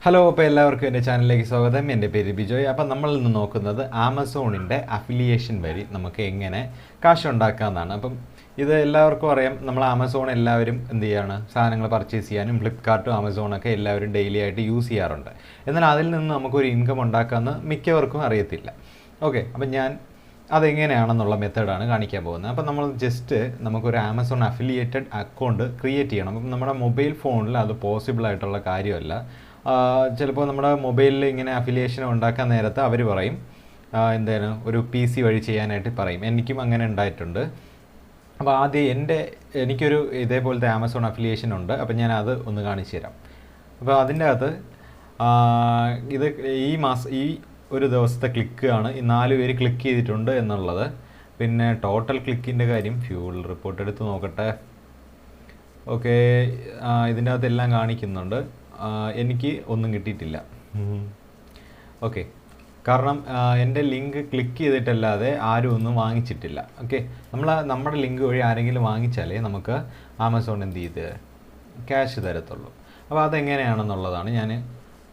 Hello, അപ്പോൾ എല്ലാവർക്കും എൻ്റെ ചാനലിലേക്ക് സ്വാഗതം. എൻ്റെ പേര് ബിജോയ്. അപ്പം നമ്മൾ ഇന്ന് നോക്കുന്നത് ആമസോണിൻ്റെ അഫിലിയേഷൻ വഴി നമുക്ക് എങ്ങനെ കാശ് ഉണ്ടാക്കാമെന്നാണ്. അപ്പം ഇത് എല്ലാവർക്കും അറിയാം. നമ്മൾ ആമസോൺ എല്ലാവരും എന്ത് ചെയ്യാണ്, സാധനങ്ങൾ പർച്ചേസ് ചെയ്യാനും ഫ്ലിപ്കാർട്ടും ആമസോണൊക്കെ എല്ലാവരും ഡെയിലി ആയിട്ട് യൂസ് ചെയ്യാറുണ്ട്. എന്നാൽ അതിൽ നിന്ന് നമുക്കൊരു ഇൻകം ഉണ്ടാക്കാമെന്ന് മിക്കവർക്കും അറിയത്തില്ല. ഓക്കെ, അപ്പം ഞാൻ അതെങ്ങനെയാണെന്നുള്ള മെത്തേഡാണ് കാണിക്കാൻ പോകുന്നത്. അപ്പം നമ്മൾ ജസ്റ്റ് നമുക്കൊരു ആമസോൺ അഫിലിയേറ്റഡ് അക്കൗണ്ട് ക്രിയേറ്റ് ചെയ്യണം. അപ്പം നമ്മുടെ മൊബൈൽ ഫോണിൽ അത് പോസിബിൾ ആയിട്ടുള്ള കാര്യമല്ല. ചിലപ്പോൾ നമ്മുടെ മൊബൈലിൽ ഇങ്ങനെ അഫിലിയേഷൻ ഉണ്ടാക്കാൻ നേരത്ത് അവർ പറയും എന്താണ് ഒരു PC വഴി ചെയ്യാനായിട്ട് പറയും. എനിക്കും അങ്ങനെ ഉണ്ടായിട്ടുണ്ട്. അപ്പോൾ ആദ്യം എനിക്കൊരു ഇതേപോലത്തെ ആമസോൺ അഫിലിയേഷൻ ഉണ്ട്. അപ്പം ഞാൻ അത് ഒന്ന് കാണിച്ചു തരാം. അപ്പോൾ അതിൻ്റെ അകത്ത് ഇത് ഈ ഒരു ദിവസത്തെ ക്ലിക്കാണ്. ഈ 4 പേര് ക്ലിക്ക് ചെയ്തിട്ടുണ്ട് എന്നുള്ളത്. പിന്നെ ടോട്ടൽ ക്ലിക്കിൻ്റെ കാര്യം ഫ്യൂൾ റിപ്പോർട്ട് എടുത്ത് നോക്കട്ടെ. ഓക്കെ, ഇതിൻ്റെ അകത്ത് എല്ലാം കാണിക്കുന്നുണ്ട്. എനിക്ക് ഒന്നും കിട്ടിയിട്ടില്ല. ഓക്കെ, കാരണം എൻ്റെ ലിങ്ക് ക്ലിക്ക് ചെയ്തിട്ടല്ലാതെ ആരും ഒന്നും വാങ്ങിച്ചിട്ടില്ല. ഓക്കെ, നമ്മുടെ ലിങ്ക് വഴി ആരെങ്കിലും വാങ്ങിച്ചാലേ നമുക്ക് ആമസോൺ എന്ത് ചെയ്ത് ക്യാഷ് തരത്തുള്ളൂ. അപ്പോൾ അതെങ്ങനെയാണെന്നുള്ളതാണ് ഞാൻ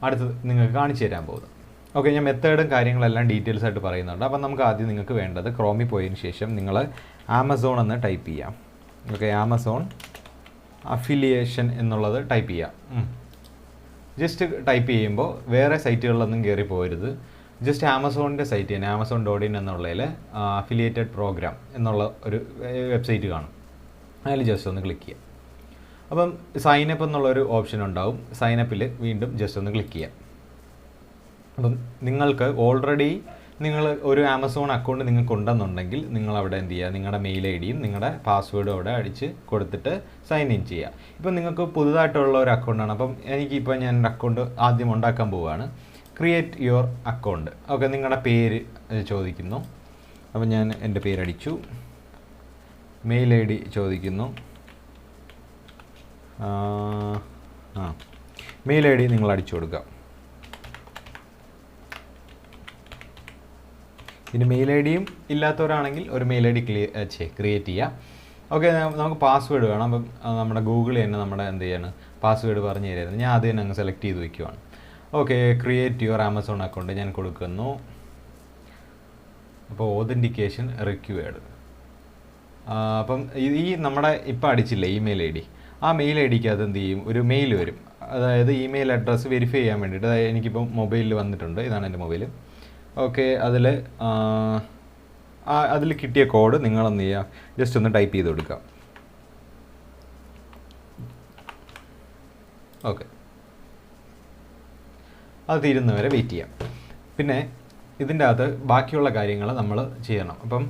അടുത്ത് നിങ്ങൾക്ക് കാണിച്ചു തരാൻ പോകുന്നത്. ഓക്കെ, ഞാൻ മെത്തേഡും കാര്യങ്ങളെല്ലാം ഡീറ്റെയിൽസ് ആയിട്ട് പറയുന്നുണ്ട്. അപ്പം നമുക്ക് ആദ്യം നിങ്ങൾക്ക് വേണ്ടത് ക്രോമിൽ പോയതിന് ശേഷം നിങ്ങൾ ആമസോൺ എന്ന് ടൈപ്പ് ചെയ്യാം. ഓക്കെ, ആമസോൺ അഫിലിയേഷൻ എന്നുള്ളത് ടൈപ്പ് ചെയ്യാം. ജസ്റ്റ് ടൈപ്പ് ചെയ്യുമ്പോൾ വേറെ സൈറ്റുകളിലൊന്നും കയറി പോകരുത്. ജസ്റ്റ് ആമസോണിൻ്റെ സൈറ്റ് തന്നെ, amazon.in എന്നുള്ളതിൽ അഫിലിയേറ്റഡ് പ്രോഗ്രാം എന്നുള്ള ഒരു വെബ്സൈറ്റ് കാണും. അതിൽ ജസ്റ്റ് ഒന്ന് ക്ലിക്ക് ചെയ്യാം. അപ്പം സൈനപ്പ് എന്നുള്ളൊരു ഓപ്ഷൻ ഉണ്ടാവും. സൈനപ്പിൽ വീണ്ടും ജസ്റ്റ് ഒന്ന് ക്ലിക്ക് ചെയ്യാം. അപ്പം നിങ്ങൾക്ക് ഓൾറെഡി ഒരു ആമസോൺ അക്കൗണ്ട് നിങ്ങൾക്ക് ഉണ്ടെന്നുണ്ടെങ്കിൽ നിങ്ങളവിടെ എന്ത് ചെയ്യുക, നിങ്ങളുടെ മെയിൽ ID-യും നിങ്ങളുടെ പാസ്വേഡും അവിടെ അടിച്ച് കൊടുത്തിട്ട് സൈൻ ഇൻ ചെയ്യുക. ഇപ്പം നിങ്ങൾക്ക് പുതുതായിട്ടുള്ള ഒരു അക്കൗണ്ടാണ്. അപ്പം എനിക്കിപ്പോൾ ഞാൻ അക്കൗണ്ട് ആദ്യം ഉണ്ടാക്കാൻ പോവുകയാണ്. Create your account. ഓക്കെ, നിങ്ങളുടെ പേര് ചോദിക്കുന്നു. അപ്പം ഞാൻ എൻ്റെ പേരടിച്ചു. മെയിൽ ID ചോദിക്കുന്നു. മെയിൽ ID നിങ്ങൾ അടിച്ചു കൊടുക്കുക. ഇനി മെയിൽ ID-യും ഇല്ലാത്തവരാണെങ്കിൽ ഒരു മെയിൽ ID ക്രിയേറ്റ് ചെയ്യുക. ഓക്കെ, നമുക്ക് പാസ്വേഡ് വേണം. അപ്പം നമ്മുടെ ഗൂഗിളിൽ തന്നെ നമ്മുടെ എന്ത് ചെയ്യാണ് പാസ്വേഡ് പറഞ്ഞു തരുന്നത്. ഞാൻ ആദ്യം തന്നെ അങ്ങ് സെലക്ട് ചെയ്ത് വയ്ക്കുവാണ്. Okay, create your Amazon account ഞാൻ കൊടുക്കുന്നു. അപ്പോൾ ഓതൻറ്റിക്കേഷൻ റിക്വയർഡ്. അപ്പം നമ്മുടെ ഇപ്പോൾ അടിച്ചില്ലേ ഇമെയിൽ ID, ആ മെയിൽ ID-ക്ക് അത് എന്ത് ചെയ്യും, ഒരു മെയിൽ വരും. അതായത് ഇമെയിൽ അഡ്രസ്സ് വെരിഫൈ ചെയ്യാൻ വേണ്ടിയിട്ട്. അതായത് എനിക്കിപ്പോൾ മൊബൈലിൽ വന്നിട്ടുണ്ട്. ഇതാണ് എൻ്റെ മൊബൈൽ. ഓക്കെ, അതിൽ കിട്ടിയ കോഡ് നിങ്ങളെന്ത് ചെയ്യുക, ജസ്റ്റ് ഒന്ന് ടൈപ്പ് ചെയ്ത് കൊടുക്കുക. ഓക്കെ, അത് തീരുന്നവരെ വെയിറ്റ് ചെയ്യാം. പിന്നെ ഇതിൻ്റെ അകത്ത് ബാക്കിയുള്ള കാര്യങ്ങൾ നമ്മൾ ചെയ്യണം. അപ്പം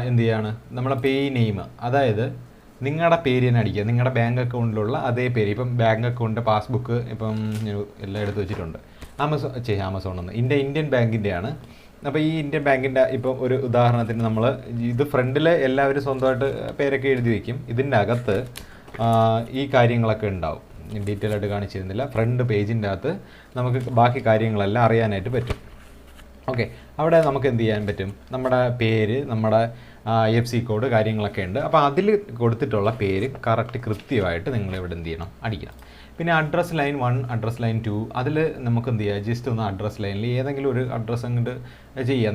എന്ത് ചെയ്യാണ്, നമ്മളെ പേ നെയിം, അതായത് നിങ്ങളുടെ പേര് തന്നെ അടിക്കുക. നിങ്ങളുടെ ബാങ്ക് അക്കൗണ്ടിലുള്ള അതേ പേര്. ഇപ്പം ബാങ്ക് അക്കൗണ്ട് പാസ്ബുക്ക് ഇപ്പം എല്ലാം എടുത്ത് വെച്ചിട്ടുണ്ട്. ആമസോൺ എന്ന് ഇന്ത്യൻ ബാങ്കിൻ്റെയാണ്. അപ്പോൾ ഈ ഇന്ത്യൻ ബാങ്കിൻ്റെ ഇപ്പോൾ ഒരു ഉദാഹരണത്തിന് നമ്മൾ ഇത് ഫ്രണ്ടിൽ എല്ലാവരും സ്വന്തമായിട്ട് പേരൊക്കെ എഴുതി വയ്ക്കും. ഇതിൻ്റെ അകത്ത് ഈ കാര്യങ്ങളൊക്കെ ഉണ്ടാവും. ഡീറ്റെയിൽ ആയിട്ട് കാണിച്ചിരുന്നില്ല. ഫ്രണ്ട് പേജിൻ്റെ അകത്ത് നമുക്ക് ബാക്കി കാര്യങ്ങളെല്ലാം അറിയാനായിട്ട് പറ്റും. ഓക്കെ, അവിടെ നമുക്ക് എന്ത് ചെയ്യാൻ പറ്റും, നമ്മുടെ പേര്, നമ്മുടെ IFSC കോഡ് കാര്യങ്ങളൊക്കെ ഉണ്ട്. അപ്പോൾ അതിൽ കൊടുത്തിട്ടുള്ള പേര് കറക്റ്റ് കൃത്യമായിട്ട് നിങ്ങളിവിടെ എന്ത് ചെയ്യണം, അടിക്കണം. പിന്നെ അഡ്രസ് ലൈൻ 1, അഡ്രസ് ലൈൻ 2, അതിൽ നമുക്ക് എന്ത് ചെയ്യുക, ജസ്റ്റ് ഒന്ന് അഡ്രസ് ലൈനിൽ ഏതെങ്കിലും ഒരു അഡ്രസ്സ് അങ്ങോട്ട് ചെയ്യുക.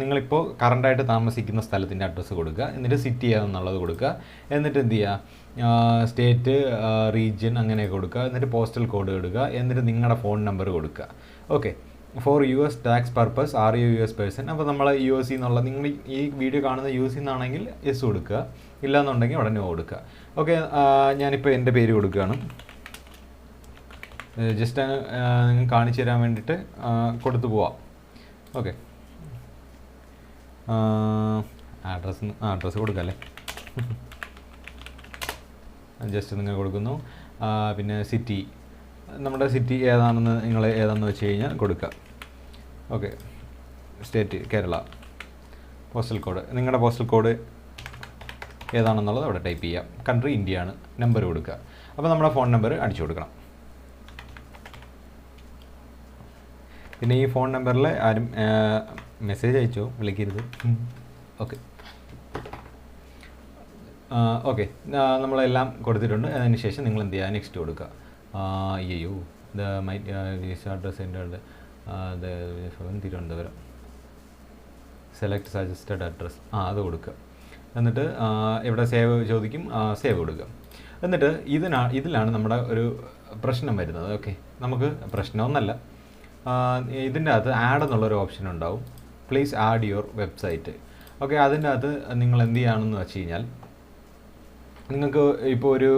നിങ്ങളിപ്പോൾ കറണ്ടായിട്ട് താമസിക്കുന്ന സ്ഥലത്തിൻ്റെ അഡ്രസ്സ് കൊടുക്കുക. എന്നിട്ട് സിറ്റി ഏതെന്നുള്ളത് കൊടുക്കുക. എന്നിട്ട് എന്ത് ചെയ്യുക, സ്റ്റേറ്റ്, റീജിയൻ അങ്ങനെയൊക്കെ കൊടുക്കുക. എന്നിട്ട് പോസ്റ്റൽ കോഡ് കൊടുക്കുക. എന്നിട്ട് നിങ്ങളുടെ ഫോൺ നമ്പർ കൊടുക്കുക. Okay, for US tax purpose are you US person. അപ്പോൾ നമ്മൾ US എന്നുള്ള, നിങ്ങൾ ഈ വീഡിയോ കാണുന്ന US എന്നാണെങ്കിൽ യെസ് കൊടുക്കുക. ഇല്ലയെന്നുണ്ടെങ്കിൽ ഉടനെ കൊടുക്കുക. ഓക്കെ, ഞാനിപ്പോൾ എൻ്റെ പേര് കൊടുക്കുകയാണ്. ജസ്റ്റ് നിങ്ങൾ കാണിച്ചു തരാൻ വേണ്ടിയിട്ട് കൊടുത്തു പോവാം. ഓക്കെ, അഡ്രസ്സ് കൊടുക്കാം അല്ലേ. ജസ്റ്റ് നിങ്ങൾ കൊടുക്കുന്നു. പിന്നെ സിറ്റി, നമ്മുടെ സിറ്റി ഏതാണെന്ന് നിങ്ങൾ ഏതാണെന്ന് വെച്ച് കഴിഞ്ഞാൽ കൊടുക്കുക. Okay, state Kerala, postal code, നിങ്ങളുടെ പോസ്റ്റൽ കോഡ് ഏതാണെന്നുള്ളത് അവിടെ ടൈപ്പ് ചെയ്യാം. കൺട്രി ഇന്ത്യയാണ്. നമ്പർ കൊടുക്കുക. അപ്പോൾ നമ്മുടെ ഫോൺ നമ്പർ അടിച്ചു കൊടുക്കണം. പിന്നെ ഈ ഫോൺ നമ്പറിൽ ആരും മെസ്സേജ് അയച്ചോ, വിളിക്കരുത്. ഓക്കെ, ഓക്കെ, നമ്മളെല്ലാം കൊടുത്തിട്ടുണ്ട്. അതിന് ശേഷം നിങ്ങൾ എന്ത് ചെയ്യുക, നെക്സ്റ്റ് കൊടുക്കുക. അയ്യോ വിസ അഡ്രസ് എൻ്റെ തിരുവനന്തപുരം. സെലക്ട് സജസ്റ്റഡ് അഡ്രസ്, അത് കൊടുക്കുക. എന്നിട്ട് ഇവിടെ സേവ് ചോദിക്കും, സേവ് കൊടുക്കുക. എന്നിട്ട് ഇതിലാണ് നമ്മുടെ ഒരു പ്രശ്നം വരുന്നത്. ഓക്കെ, നമുക്ക് പ്രശ്നമൊന്നല്ല. ഇതിൻ്റെ അകത്ത് ആഡ് എന്നുള്ളൊരു ഓപ്ഷൻ ഉണ്ടാവും. Please add your website. Okay, അതിൻ്റെ അകത്ത് നിങ്ങൾ എന്ത് ചെയ്യുകയാണെന്ന് വെച്ച് കഴിഞ്ഞാൽ, നിങ്ങൾക്ക് ഇപ്പോൾ ഒരു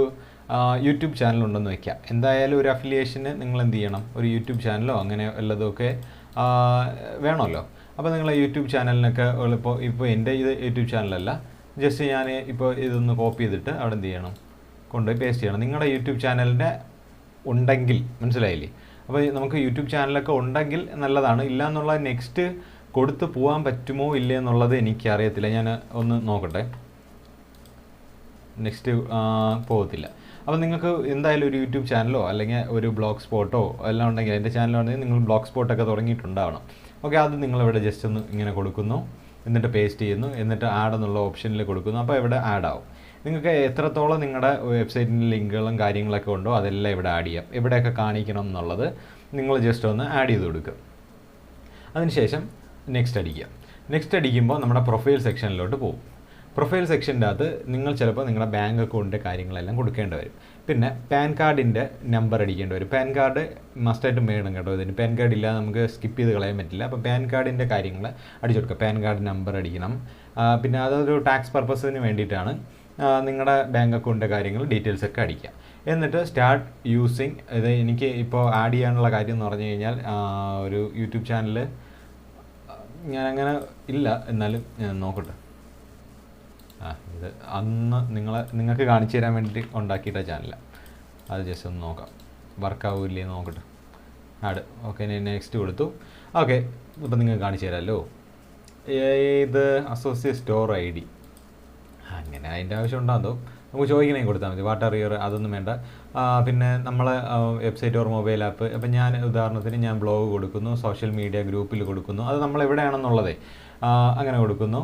യൂട്യൂബ് ചാനൽ ഉണ്ടെന്ന് വയ്ക്കാം. എന്തായാലും ഒരു അഫിലിയേഷന് നിങ്ങൾ എന്ത് ചെയ്യണം, ഒരു യൂട്യൂബ് ചാനലോ അങ്ങനെ വല്ലതുമൊക്കെ വേണമല്ലോ. അപ്പോൾ നിങ്ങൾ യൂട്യൂബ് ചാനലിനൊക്കെ ഇപ്പോൾ എൻ്റെ ഇത് യൂട്യൂബ് ചാനലല്ല, ജസ്റ്റ് ഞാൻ ഇപ്പോൾ ഇതൊന്ന് കോപ്പി ചെയ്തിട്ട് അവിടെ എന്ത് ചെയ്യണം, കൊണ്ടുപോയി പേസ്റ്റ് ചെയ്യണം. നിങ്ങളുടെ യൂട്യൂബ് ചാനലിൻ്റെ ഉണ്ടെങ്കിൽ, മനസ്സിലായില്ലേ? അപ്പോൾ നമുക്ക് യൂട്യൂബ് ചാനലൊക്കെ ഉണ്ടെങ്കിൽ നല്ലതാണ്. ഇല്ല എന്നുള്ളത് നെക്സ്റ്റ് കൊടുത്ത് പോകാൻ പറ്റുമോ ഇല്ലേ എന്നുള്ളത് എനിക്കറിയത്തില്ല. ഞാൻ ഒന്ന് നോക്കട്ടെ. നെക്സ്റ്റ് പോകത്തില്ല. അപ്പോൾ നിങ്ങൾക്ക് എന്തായാലും ഒരു യൂട്യൂബ് ചാനലോ അല്ലെങ്കിൽ ഒരു ബ്ലോഗ് സ്പോട്ടോ എല്ലാം ഉണ്ടെങ്കിൽ, എൻ്റെ ചാനലുണ്ടെങ്കിൽ നിങ്ങൾ ബ്ലോഗ് സ്പോട്ടൊക്കെ തുടങ്ങിയിട്ടുണ്ടാവണം. ഓക്കെ, അത് നിങ്ങളിവിടെ ജസ്റ്റ് ഒന്ന് ഇങ്ങനെ കൊടുക്കുന്നു, എന്നിട്ട് പേസ്റ്റ് ചെയ്യുന്നു, എന്നിട്ട് ആഡ് എന്നുള്ള ഓപ്ഷനിൽ കൊടുക്കുന്നു. അപ്പോൾ ഇവിടെ ആഡ് ആവും. നിങ്ങൾക്ക് എത്രത്തോളം നിങ്ങളുടെ വെബ്സൈറ്റിൻ്റെ ലിങ്കുകളും കാര്യങ്ങളൊക്കെ ഉണ്ടോ അതെല്ലാം ഇവിടെ ആഡ് ചെയ്യാം. എവിടെയൊക്കെ കാണിക്കണം എന്നുള്ളത് നിങ്ങൾ ജസ്റ്റ് ഒന്ന് ആഡ് ചെയ്ത് കൊടുക്കുക. അതിനുശേഷം നെക്സ്റ്റ് അടിക്കുക. നെക്സ്റ്റ് അടിക്കുമ്പോൾ നമ്മുടെ പ്രൊഫൈൽ സെക്ഷനിലോട്ട് പോകും. പ്രൊഫൈൽ സെക്ഷൻ്റെ അകത്ത് നിങ്ങൾ ചിലപ്പോൾ നിങ്ങളുടെ ബാങ്ക് അക്കൗണ്ടിൻ്റെ കാര്യങ്ങളെല്ലാം കൊടുക്കേണ്ടി വരും. പിന്നെ പാൻ കാർഡിൻ്റെ നമ്പർ അടിക്കേണ്ടി വരും. പാൻ കാർഡ് മസ്റ്റായിട്ട് വേണം കേട്ടോ. ഇതിന് പാൻ കാർഡ് ഇല്ലാതെ നമുക്ക് സ്കിപ്പ് ചെയ്ത് കളയാൻ പറ്റില്ല. അപ്പോൾ പാൻ കാർഡിൻ്റെ കാര്യങ്ങൾ അടിച്ചു കൊടുക്കുക. പാൻ കാർഡ് നമ്പർ അടിക്കണം. പിന്നെ അതൊരു ടാക്സ് പർപ്പസിന് വേണ്ടിയിട്ടാണ്. നിങ്ങളുടെ ബാങ്ക് അക്കൗണ്ടിൻ്റെ കാര്യങ്ങൾ ഡീറ്റെയിൽസ് ഒക്കെ അടിക്കുക. എന്നിട്ട് സ്റ്റാർട്ട് യൂസിങ്. ഇത് എനിക്ക് ഇപ്പോൾ ആഡ് ചെയ്യാനുള്ള കാര്യം എന്ന് പറഞ്ഞു കഴിഞ്ഞാൽ, ഒരു യൂട്യൂബ് ചാനൽ ഞാനങ്ങനെ ഇല്ല, എന്നാലും ഞാൻ നോക്കട്ടെ. ഇത് അന്ന് നിങ്ങൾക്ക് കാണിച്ചു തരാൻ വേണ്ടിയിട്ട് ഉണ്ടാക്കിയിട്ട ചാനലാണ്. അത് ജസ്റ്റ് ഒന്ന് നോക്കാം, വർക്കാവില്ലേ നോക്കട്ടെ. ആഡ്. ഓക്കെ, ഞാൻ നെക്സ്റ്റ് കൊടുത്തു. ഓക്കെ, ഇപ്പം നിങ്ങൾക്ക് കാണിച്ചു തരാമല്ലോ. ഇത് അസോസിയേറ്റ് സ്റ്റോർ ID. അങ്ങനെ അതിൻ്റെ ആവശ്യം ഉണ്ടാകുമോ, നമുക്ക് ചോദിക്കണമെങ്കിൽ കൊടുത്താൽ മതി. വാട്ട് ആർ യുവർ, അതൊന്നും വേണ്ട. പിന്നെ നമ്മളെ വെബ്സൈറ്റ് ഓർ മൊബൈൽ ആപ്പ്. അപ്പം ഞാൻ ഉദാഹരണത്തിന് ഞാൻ ബ്ലോഗ് കൊടുക്കുന്നു, സോഷ്യൽ മീഡിയ ഗ്രൂപ്പിൽ കൊടുക്കുന്നു. അത് നമ്മൾ എവിടെയാണെന്നുള്ളതേ അങ്ങനെ കൊടുക്കുന്നു.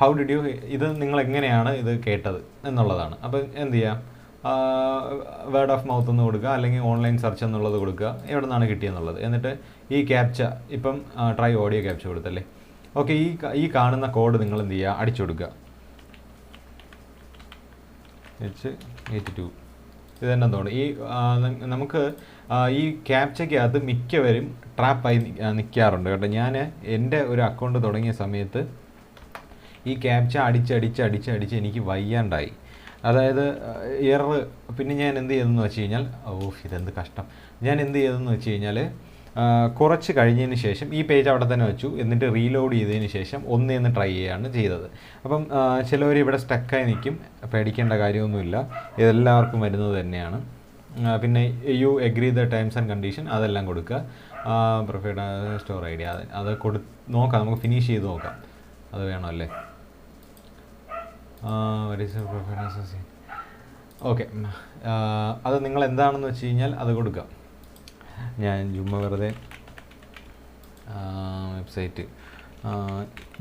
ഹൗ ഡിഡ് യു, ഇത് നിങ്ങൾ എങ്ങനെയാണ് ഇത് കേട്ടത് എന്നുള്ളതാണ്. അപ്പം എന്ത് ചെയ്യാം, വേർഡ് ഓഫ് മൗത്ത് എന്ന് കൊടുക്കുക, അല്ലെങ്കിൽ ഓൺലൈൻ സെർച്ച് എന്നുള്ളത് കൊടുക്കുക, എവിടെ നിന്നാണ് കിട്ടിയെന്നുള്ളത്. എന്നിട്ട് ഈ ക്യാപ്ച, ഇപ്പം ട്രൈ ഓഡിയോ ക്യാപ്ച കൊടുത്തല്ലേ. ഓക്കെ, ഈ കാണുന്ന കോഡ് നിങ്ങൾ എന്ത് ചെയ്യുക, അടിച്ചു കൊടുക്കുക. H82 ഇത് തന്നെ തോന്നുന്നു. ഈ നമുക്ക് ഈ ക്യാപ്ചയ്ക്കകത്ത് മിക്കവരും ട്രാപ്പായി നിൽക്കാറുണ്ട് കേട്ടോ. ഞാൻ എൻ്റെ ഒരു അക്കൗണ്ട് തുടങ്ങിയ സമയത്ത് ഈ ക്യാപ്ച അടിച്ച് എനിക്ക് വയ്യാണ്ടായി. അതായത് എറർ. പിന്നെ ഞാൻ എന്ത് ചെയ്തെന്ന് വെച്ച് കഴിഞ്ഞാൽ, ഇതെന്ത് കഷ്ടം. ഞാൻ എന്ത് ചെയ്തെന്ന് വെച്ച് കഴിഞ്ഞാൽ, കുറച്ച് കഴിഞ്ഞതിന് ശേഷം ഈ പേജ് അവിടെ തന്നെ വെച്ചു. എന്നിട്ട് റീലോഡ് ചെയ്തതിന് ശേഷം ഒന്നേന്ന് ട്രൈ ചെയ്യുകയാണ് ചെയ്തത്. അപ്പം ചിലവർ ഇവിടെ സ്റ്റക്കായി നിൽക്കും. പേടിക്കേണ്ട കാര്യമൊന്നുമില്ല, ഇതെല്ലാവർക്കും വരുന്നത് തന്നെയാണ്. പിന്നെ you agree the terms and condition അതെല്ലാം കൊടുക്കുക. പ്രിഫേർഡ് സ്റ്റോർ ID അത് നോക്കാം, നമുക്ക് ഫിനിഷ് ചെയ്ത് നോക്കാം. അത് വേണമല്ലേ. ഓക്കെ, അത് നിങ്ങൾ എന്താണെന്ന് വെച്ച് കഴിഞ്ഞാൽ അത് കൊടുക്കുക. ഞാൻ ചുമ്മാ വെറുതെ വെബ്സൈറ്റ്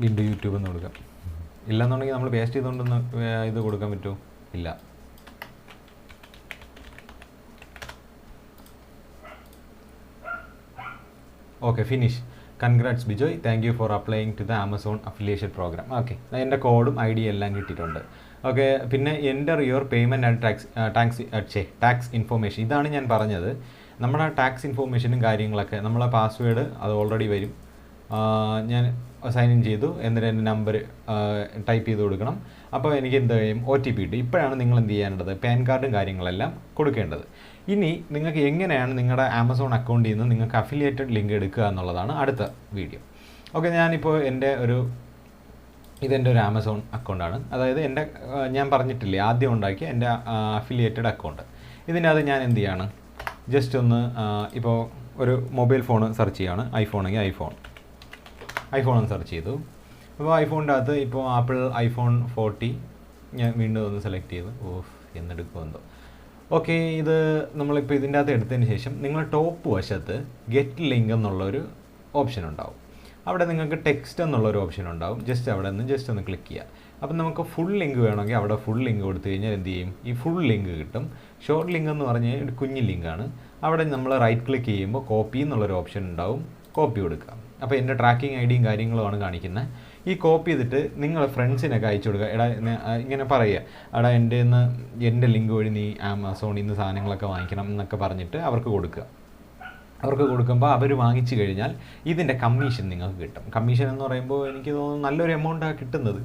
വീണ്ടും യൂട്യൂബ് എന്ന് കൊടുക്കാം. ഇല്ലയെന്നുണ്ടെങ്കിൽ നമ്മൾ പേസ്റ്റ് ചെയ്തുകൊണ്ടൊന്ന് ഇത് കൊടുക്കാൻ പറ്റുമോ? ഇല്ല. Okay, finish. Congrats Bijoy, thank you for applying to the Amazon affiliation program. Okay, എൻ്റെ കോഡും ID എല്ലാം കിട്ടിയിട്ടുണ്ട്. ഓക്കെ, പിന്നെ enter your payment and tax information. ഇതാണ് ഞാൻ പറഞ്ഞത്. നമ്മുടെ ടാക്സ് ഇൻഫോർമേഷനും കാര്യങ്ങളൊക്കെ, നമ്മളെ പാസ്വേഡ് അത് ഓൾറെഡി വരും. ഞാൻ സൈൻ ഇൻ ചെയ്തു, എന്നിട്ട് എൻ്റെ നമ്പർ ടൈപ്പ് ചെയ്ത് കൊടുക്കണം. അപ്പോൾ എനിക്ക് എന്ത് ചെയ്യും, OTP ഇട്ട്. ഇപ്പോഴാണ് നിങ്ങൾ എന്ത് ചെയ്യേണ്ടത്, പാൻ കാർഡും കാര്യങ്ങളെല്ലാം കൊടുക്കേണ്ടത്. ഇനി നിങ്ങൾക്ക് എങ്ങനെയാണ് നിങ്ങളുടെ ആമസോൺ അക്കൗണ്ടിൽ നിന്ന് നിങ്ങൾക്ക് അഫിലിയേറ്റഡ് ലിങ്ക് എടുക്കുക എന്നുള്ളതാണ് അടുത്ത വീഡിയോ. ഓക്കെ, ഞാനിപ്പോൾ ഇതെൻ്റെ ഒരു ആമസോൺ അക്കൗണ്ടാണ്. അതായത് ഞാൻ പറഞ്ഞിട്ടില്ലേ ആദ്യം ഉണ്ടാക്കിയ എൻ്റെ അഫിലിയേറ്റഡ് അക്കൗണ്ട്. ഇതിനകത്ത് ഞാൻ എന്ത് ചെയ്യാണ്, ജസ്റ്റ് ഒന്ന് ഇപ്പോൾ ഒരു മൊബൈൽ ഫോൺ സെർച്ച് ചെയ്യുകയാണ്. ഐഫോണെങ്കിൽ ഐഫോൺ ഒന്ന് സെർച്ച് ചെയ്തു. അപ്പോൾ ഐഫോണിൻ്റെ അകത്ത് ഇപ്പോൾ ആപ്പിൾ iPhone 40 ഞാൻ വീണ്ടും ഒന്ന് സെലക്ട് ചെയ്തു. എന്നെടുക്കുമെന്തോ. ഓക്കെ, ഇത് നമ്മളിപ്പോൾ ഇതിൻ്റെ അകത്ത് എടുത്തതിന് ശേഷം നിങ്ങൾ ടോപ്പ് വശത്ത് ഗെറ്റ് ലിങ്ക് എന്നുള്ളൊരു ഓപ്ഷൻ ഉണ്ടാവും. അവിടെ നിങ്ങൾക്ക് ടെക്സ്റ്റ് എന്നുള്ളൊരു ഓപ്ഷൻ ഉണ്ടാവും. ജസ്റ്റ് അവിടെ നിന്ന് ജസ്റ്റ് ഒന്ന് ക്ലിക്ക് ചെയ്യുക. അപ്പം നമുക്ക് ഫുൾ ലിങ്ക് വേണമെങ്കിൽ അവിടെ ഫുൾ ലിങ്ക് കൊടുത്തു കഴിഞ്ഞാൽ എന്ത് ചെയ്യും, ഈ ഫുൾ ലിങ്ക് കിട്ടും. ഷോർട്ട് ലിങ്ക് എന്ന് പറഞ്ഞാൽ ഒരു കുഞ്ഞു ലിങ്കാണ്. അവിടെ നമ്മൾ റൈറ്റ് ക്ലിക്ക് ചെയ്യുമ്പോൾ കോപ്പി എന്നുള്ളൊരു ഓപ്ഷൻ ഉണ്ടാവും, കോപ്പി കൊടുക്കുക. അപ്പോൾ എൻ്റെ ട്രാക്കിംഗ് ഐഡിയും കാര്യങ്ങളുമാണ് കാണിക്കുന്നത്. ഈ കോപ്പി ചെയ്തിട്ട് നിങ്ങൾ ഫ്രണ്ട്സിനൊക്കെ അയച്ചു കൊടുക്കുക. എടാ ഇങ്ങനെ പറയുക, എടാ എൻ്റെ ലിങ്ക് വഴി നീ ആമസോണിൽ നിന്ന് സാധനങ്ങളൊക്കെ വാങ്ങിക്കണം എന്നൊക്കെ പറഞ്ഞിട്ട് അവർക്ക് കൊടുക്കുക. അവർക്ക് കൊടുക്കുമ്പോൾ അവർ വാങ്ങിച്ചു കഴിഞ്ഞാൽ ഇതിൻ്റെ കമ്മീഷൻ നിങ്ങൾക്ക് കിട്ടും. കമ്മീഷൻ എന്ന് പറയുമ്പോൾ എനിക്ക് തോന്നുന്നു നല്ലൊരു എമൗണ്ടാണ് കിട്ടുന്നത്.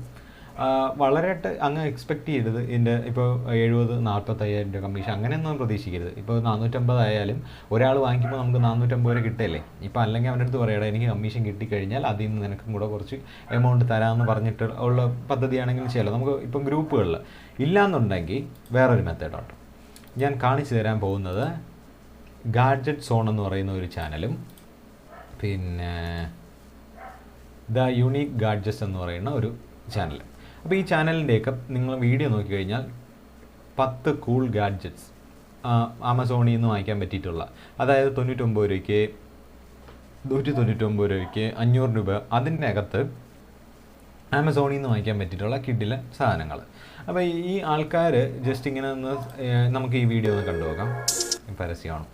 വളരെയായിട്ട് അങ്ങ് എക്സ്പെക്റ്റ് ചെയ്യരുത്. ഇതിൻ്റെ ഇപ്പോൾ 70-45,000 രൂപ കമ്മീഷൻ അങ്ങനെയൊന്നും പ്രതീക്ഷിക്കരുത്. ഇപ്പോൾ 450 ആയാലും ഒരാൾ വാങ്ങിക്കുമ്പോൾ നമുക്ക് 450 വരെ കിട്ടല്ലേ. ഇപ്പോൾ അല്ലെങ്കിൽ അവൻ്റെ അടുത്ത് പറയണം, എനിക്ക് കമ്മീഷൻ കിട്ടിക്കഴിഞ്ഞാൽ അതിൽ നിന്ന് നിനക്കും കൂടെ കുറച്ച് എമൗണ്ട് തരാമെന്ന് പറഞ്ഞിട്ട് ഉള്ള പദ്ധതിയാണെങ്കിലും ചെയ്യാമല്ലോ. നമുക്ക് ഇപ്പം ഗ്രൂപ്പുകളിൽ ഇല്ലയെന്നുണ്ടെങ്കിൽ വേറൊരു മെത്തേഡുണ്ട്. ഞാൻ കാണിച്ചു തരാൻ പോകുന്നത് ഗാഡ്ജറ്റ് സോൺ എന്ന് പറയുന്ന ഒരു ചാനലും പിന്നെ ദ യൂണീക്ക് ഗാഡ്ജറ്റ്സ് എന്ന് പറയുന്ന ഒരു ചാനൽ. അപ്പോൾ ഈ ചാനലിൻ്റെയൊക്കെ നിങ്ങൾ വീഡിയോ നോക്കിക്കഴിഞ്ഞാൽ 10 കൂൾ ഗാഡ്ജറ്റ്സ് ആമസോണിൽ നിന്ന് വാങ്ങിക്കാൻ പറ്റിയിട്ടുള്ള, അതായത് 99 രൂപയ്ക്ക് 199 രൂപയ്ക്ക് 500 രൂപ അതിൻ്റെ അകത്ത് ആമസോണിൽ നിന്ന് വാങ്ങിക്കാൻ പറ്റിയിട്ടുള്ള കിഡിലെ സാധനങ്ങൾ. അപ്പോൾ ഈ ആൾക്കാർ ജസ്റ്റ് ഇങ്ങനെ ഒന്ന് നമുക്ക് ഈ വീഡിയോ ഒന്ന് കണ്ടുപോകാം. പരസ്യമാണ്,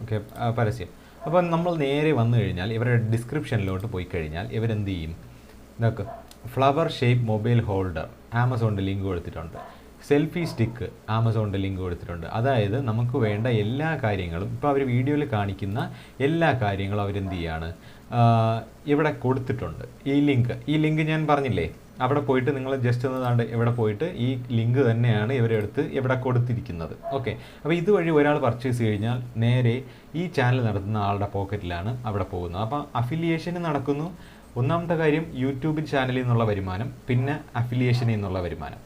ഓക്കെ, പരസ്യം. അപ്പോൾ നമ്മൾ നേരെ വന്നു കഴിഞ്ഞാൽ ഇവരുടെ ഡിസ്ക്രിപ്ഷനിലോട്ട് പോയി കഴിഞ്ഞാൽ ഇവരെന്ത് ചെയ്യും, ഇതൊക്കെ ഫ്ലവർ ഷേപ്പ് മൊബൈൽ ഹോൾഡർ ആമസോണിൻ്റെ ലിങ്ക് കൊടുത്തിട്ടുണ്ട്. സെൽഫി സ്റ്റിക്ക് ആമസോണിൻ്റെ ലിങ്ക് കൊടുത്തിട്ടുണ്ട്. അതായത് നമുക്ക് വേണ്ട എല്ലാ കാര്യങ്ങളും ഇപ്പോൾ അവർ വീഡിയോയിൽ കാണിക്കുന്ന എല്ലാ കാര്യങ്ങളും അവരെന്ത് ചെയ്യാണ് ഇവിടെ കൊടുത്തിട്ടുണ്ട്. ഈ ലിങ്ക് ഞാൻ പറഞ്ഞില്ലേ, അവിടെ പോയിട്ട് നിങ്ങൾ ജസ്റ്റ് ഒന്ന് താണ്ട് ഇവിടെ പോയിട്ട് ഈ ലിങ്ക് തന്നെയാണ് ഇവരെടുത്ത് ഇവിടെ കൊടുത്തിരിക്കുന്നത്. ഓക്കെ, അപ്പോൾ ഇതുവഴി ഒരാൾ പർച്ചേസ് കഴിഞ്ഞാൽ നേരെ ഈ ചാനൽ നടത്തുന്ന ആളുടെ പോക്കറ്റിലാണ് അവിടെ പോകുന്നത്. അപ്പോൾ അഫിലിയേഷൻ നടക്കുന്നു. ഒന്നാമത്തെ കാര്യം യൂട്യൂബിൽ ചാനലിൽ നിന്നുള്ള വരുമാനം, പിന്നെ അഫിലിയേഷനിൽ നിന്നുള്ള വരുമാനം.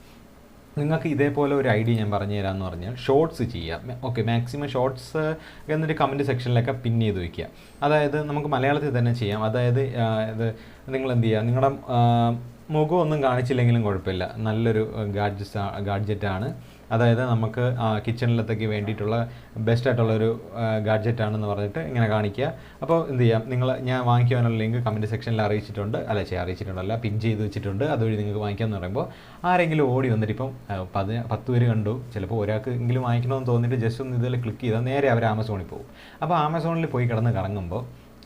നിങ്ങൾക്ക് ഇതേപോലെ ഒരു ഐഡിയ ഞാൻ പറഞ്ഞു തരാമെന്ന് പറഞ്ഞാൽ ഷോർട്സ് ചെയ്യാം. ഓക്കെ, മാക്സിമം ഷോർട്സ് എന്നൊരു കമൻറ്റ് സെക്ഷനിലൊക്കെ പിൻ ചെയ്ത് വയ്ക്കുക. അതായത് നമുക്ക് മലയാളത്തിൽ തന്നെ ചെയ്യാം. അതായത് ഇത് നിങ്ങൾ എന്ത് ചെയ്യുക, നിങ്ങളുടെ മുഖമൊന്നും കാണിച്ചില്ലെങ്കിലും കുഴപ്പമില്ല, നല്ലൊരു ഗാഡ്ജറ്റാണ്. അതായത് നമുക്ക് കിച്ചണിലത്തേക്ക് വേണ്ടിയിട്ടുള്ള ബെസ്റ്റായിട്ടുള്ളൊരു ഗാഡ്ജറ്റാണെന്ന് പറഞ്ഞിട്ട് ഇങ്ങനെ കാണിക്കുക. അപ്പോൾ എന്ത് ചെയ്യാം, ഞാൻ വാങ്ങിക്കാനുള്ള ലിങ്ക് കമൻറ്റ് സെക്ഷനിൽ അറിയിച്ചിട്ടുണ്ടല്ല പിൻ ചെയ്ത് വെച്ചിട്ടുണ്ട്. അതുവഴി നിങ്ങൾക്ക് വാങ്ങിക്കാമെന്ന് പറയുമ്പോൾ ആരെങ്കിലും ഓടി വന്നിട്ട് ഇപ്പം 10 പേര് കണ്ടു, ചിലപ്പോൾ ഒരാൾക്ക് എങ്കിലും വാങ്ങിക്കണമെന്ന് തോന്നിയിട്ട് ജസ്റ്റ് ഒന്ന് ഇതിൽ ക്ലിക്ക് ചെയ്താൽ നേരെ അവർ ആമസോണിൽ പോകും. അപ്പോൾ ആമസോണിൽ പോയി കിടന്ന് കറങ്ങുമ്പോൾ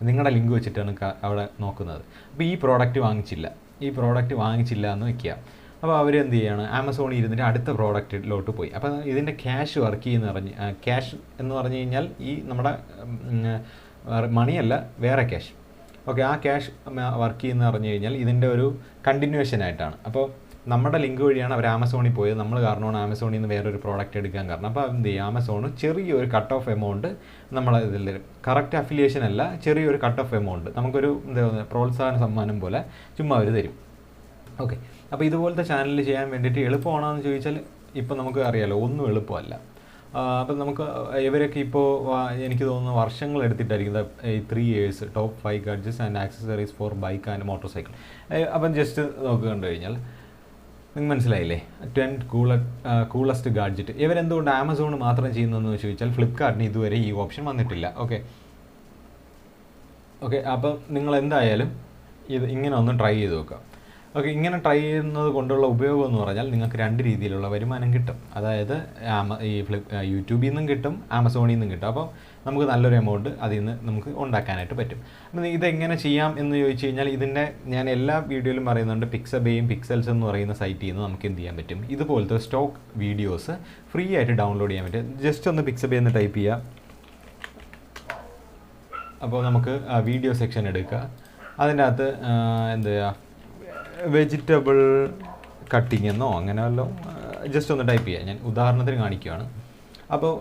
നിങ്ങളുടെ ലിങ്ക് വെച്ചിട്ടാണ് അവിടെ നോക്കുന്നത്. അപ്പോൾ ഈ പ്രോഡക്റ്റ് വാങ്ങിച്ചില്ല എന്ന് വയ്ക്കുക. അപ്പോൾ അവർ എന്ത് ചെയ്യാണ്, ആമസോണിൽ ഇരുന്നിട്ട് അടുത്ത പ്രോഡക്റ്റിലോട്ട് പോയി. അപ്പോൾ ഇതിൻ്റെ ക്യാഷ് വർക്ക് ക്യാഷ് എന്ന് പറഞ്ഞു കഴിഞ്ഞാൽ ഈ നമ്മുടെ മണിയല്ല, വേറെ ക്യാഷ്. ഓക്കെ, ആ ക്യാഷ് വർക്ക് ചെയ്യുന്ന പറഞ്ഞു കഴിഞ്ഞാൽ ഇതിൻ്റെ ഒരു കണ്ടിന്യൂവേഷൻ ആയിട്ടാണ്. അപ്പോൾ നമ്മുടെ ലിങ്ക് വഴിയാണ് അവർ ആമസോണിൽ പോയത്, നമ്മൾ കാരണമാണ് ആമസോണിൽ നിന്ന് വേറൊരു പ്രോഡക്റ്റ് എടുക്കാൻ കാരണം. അപ്പോൾ എന്ത് ചെയ്യും, ആമസോൺ ചെറിയൊരു കട്ട് ഓഫ് എമൗണ്ട് നമ്മളെ ഇതിൽ തരും. കറക്റ്റ് അഫിലിയേഷൻ അല്ല, ചെറിയൊരു കട്ട് ഓഫ് എമൗണ്ട് നമുക്കൊരു എന്താ പ്രോത്സാഹന സമ്മാനം പോലെ ചുമ്മാ അവർ തരും. ഓക്കെ, അപ്പോൾ ഇതുപോലത്തെ ചാനൽ ചെയ്യാൻ വേണ്ടിയിട്ട് എളുപ്പമാണോ എന്ന് ചോദിച്ചാൽ ഇപ്പോൾ നമുക്ക് അറിയാമല്ലോ, ഒന്നും എളുപ്പമല്ല. അപ്പം നമുക്ക് ഇവരൊക്കെ ഇപ്പോൾ എനിക്ക് തോന്നുന്നു വർഷങ്ങൾ എടുത്തിട്ടായിരിക്കും 3 years top 5 gadgets and accessories for bike and motorcycle. അപ്പം ജസ്റ്റ് നോക്കി കണ്ടു കഴിഞ്ഞാൽ നിങ്ങൾക്ക് മനസ്സിലായില്ലേ, 10 കൂളസ്റ്റ് ഗാഡ്ജറ്റ്. ഇവരെന്തുകൊണ്ട് ആമസോൺ മാത്രം ചെയ്യുന്നതെന്ന് ചോദിച്ചാൽ ഫ്ലിപ്കാർട്ടിന് ഇതുവരെ ഈ ഓപ്ഷൻ വന്നിട്ടില്ല. ഓക്കെ, അപ്പം നിങ്ങൾ എന്തായാലും ഇത് ഇങ്ങനെ ഒന്ന് ട്രൈ ചെയ്ത് നോക്കുക. ഓക്കെ, ഇങ്ങനെ ട്രൈ ചെയ്യുന്നത് കൊണ്ടുള്ള ഉപയോഗം എന്ന് പറഞ്ഞാൽ നിങ്ങൾക്ക് 2 രീതിയിലുള്ള വരുമാനം കിട്ടും. അതായത് യൂട്യൂബിൽ നിന്നും കിട്ടും, ആമസോണിൽ നിന്നും കിട്ടും. അപ്പോൾ നമുക്ക് നല്ലൊരു എമൗണ്ട് അതിൽ നിന്ന് നമുക്ക് ഉണ്ടാക്കാനായിട്ട് പറ്റും. അപ്പം ഇതെങ്ങനെ ചെയ്യാം എന്ന് ചോദിച്ചു കഴിഞ്ഞാൽ ഇതിൻ്റെ ഞാൻ എല്ലാ വീഡിയോയിലും പറയുന്നുണ്ട്, പിക്സബേയും പിക്സൽസ് എന്ന് പറയുന്ന സൈറ്റിൽ നിന്ന് നമുക്ക് എന്ത് ചെയ്യാൻ പറ്റും, ഇതുപോലത്തെ സ്റ്റോക്ക് വീഡിയോസ് ഫ്രീ ആയിട്ട് ഡൗൺലോഡ് ചെയ്യാൻ പറ്റും. ജസ്റ്റ് ഒന്ന് പിക്സബേ എന്ന് ടൈപ്പ് ചെയ്യുക. അപ്പോൾ നമുക്ക് വീഡിയോ സെക്ഷൻ എടുക്കുക. അതിൻ്റെ അകത്ത് എന്താ വെജിറ്റബിൾ കട്ടിങ് എന്നോ അങ്ങനെ വല്ലോ ജസ്റ്റ് ഒന്ന് ടൈപ്പ് ചെയ്യുക. ഞാൻ ഉദാഹരണത്തിന് കാണിക്കുകയാണ്. അപ്പോൾ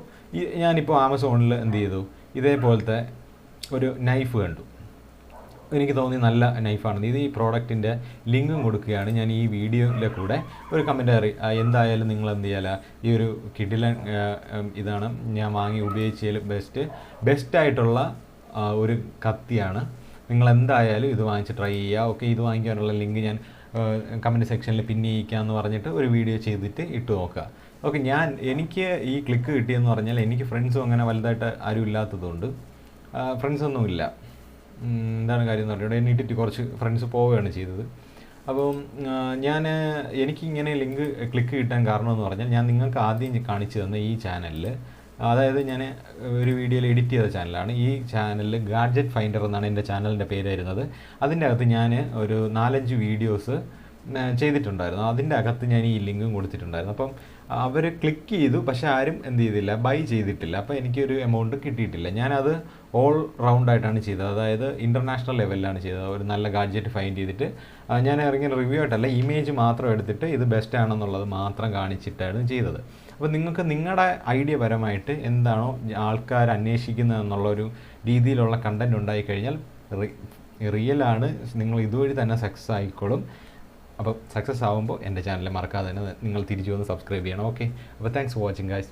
ഞാനിപ്പോൾ ആമസോണിൽ എന്ത് ചെയ്തു, ഇതേപോലത്തെ ഒരു നൈഫ് കണ്ടു. എനിക്ക് തോന്നി നല്ല നൈഫാണെന്ന്. ഇത് ഈ പ്രോഡക്റ്റിൻ്റെ ലിങ്കും കൊടുക്കുകയാണ് ഞാൻ ഈ വീഡിയോയിലെ കൂടെ. ഒരു കമൻറ്റ് എന്തായാലും നിങ്ങൾ എന്ത് ചെയ്യാല, ഈ ഒരു കിഡിലൻ ഇതാണ് ഞാൻ വാങ്ങി ഉപയോഗിച്ചതിൽ ബെസ്റ്റായിട്ടുള്ള ഒരു കത്തിയാണ്. നിങ്ങൾ എന്തായാലും ഇത് വാങ്ങിച്ച് ട്രൈ ചെയ്യുക. ഓക്കെ, ഇത് വാങ്ങിക്കാനുള്ള ലിങ്ക് ഞാൻ കമൻറ്റ് സെക്ഷനിൽ പിൻ ചെയ്യിക്കാമെന്ന് പറഞ്ഞിട്ട് ഒരു വീഡിയോ ചെയ്തിട്ട് ഇട്ട് നോക്കുക. ഓക്കെ, എനിക്ക് ഈ ക്ലിക്ക് കിട്ടിയെന്ന് പറഞ്ഞാൽ എനിക്ക് ഫ്രണ്ട്സും അങ്ങനെ വലുതായിട്ട് ആരും ഇല്ലാത്തതുകൊണ്ട് ഫ്രണ്ട്സൊന്നുമില്ല. എന്താണ് കാര്യം എന്ന് പറഞ്ഞാൽ എണീറ്റിട്ട് കുറച്ച് ഫ്രണ്ട്സ് പോവുകയാണ് ചെയ്തത്. അപ്പം എനിക്കിങ്ങനെ ലിങ്ക് ക്ലിക്ക് കിട്ടാൻ കാരണം എന്ന് പറഞ്ഞാൽ ഞാൻ നിങ്ങൾക്ക് ആദ്യം കാണിച്ചു തന്ന ഈ ചാനലിൽ അതായത് ഞാൻ ഒരു വീഡിയോയിൽ എഡിറ്റ് ചെയ്ത ചാനലാണ്. ഈ ചാനലിൽ ഗാഡ്ജറ്റ് ഫൈൻഡർ എന്നാണ് എൻ്റെ ചാനലിൻ്റെ പേര് വരുന്നത്. അതിൻ്റെ അകത്ത് ഞാൻ ഒരു 4-5 വീഡിയോസ് ചെയ്തിട്ടുണ്ടായിരുന്നു. അതിൻ്റെ അകത്ത് ഞാൻ ഈ ലിങ്കും കൊടുത്തിട്ടുണ്ടായിരുന്നു. അപ്പം അവർ ക്ലിക്ക് ചെയ്തു, പക്ഷേ ആരും എന്ത് ചെയ്തില്ല, ബൈ ചെയ്തിട്ടില്ല. അപ്പോൾ എനിക്കൊരു എമൗണ്ട് കിട്ടിയിട്ടില്ല. ഞാനത് ഓൾ റൗണ്ടായിട്ടാണ് ചെയ്തത്, അതായത് ഇൻ്റർനാഷണൽ ലെവലിലാണ് ചെയ്തത്. ഒരു നല്ല ഗാഡ്ജറ്റ് ഫൈൻഡ് ചെയ്തിട്ട് ഞാൻ ഇറങ്ങിയ റിവ്യൂ ആയിട്ടല്ല, ഇമേജ് മാത്രം എടുത്തിട്ട് ഇത് ബെസ്റ്റ് ആണെന്നുള്ളത് മാത്രം കാണിച്ചിട്ടാണ് ചെയ്തത്. അപ്പോൾ നിങ്ങൾക്ക് നിങ്ങളുടെ ഐഡിയ പരമായിട്ട് എന്താണോ ആൾക്കാർ അന്വേഷിക്കുന്നത് എന്നുള്ളൊരു രീതിയിലുള്ള കണ്ടൻറ് ഉണ്ടായിക്കഴിഞ്ഞാൽ റിയലാണ്, നിങ്ങൾ ഇതുവഴി തന്നെ സക്സസ് ആയിക്കോളും. അപ്പോൾ സക്സസ് ആകുമ്പോൾ എൻ്റെ ചാനൽ മറക്കാതെ തന്നെ നിങ്ങൾ തിരിച്ചു വന്ന് സബ്സ്ക്രൈബ് ചെയ്യണം. ഓക്കെ, അപ്പോൾ താങ്ക്സ് ഫോർ വാച്ചിങ് ഗൈസ്.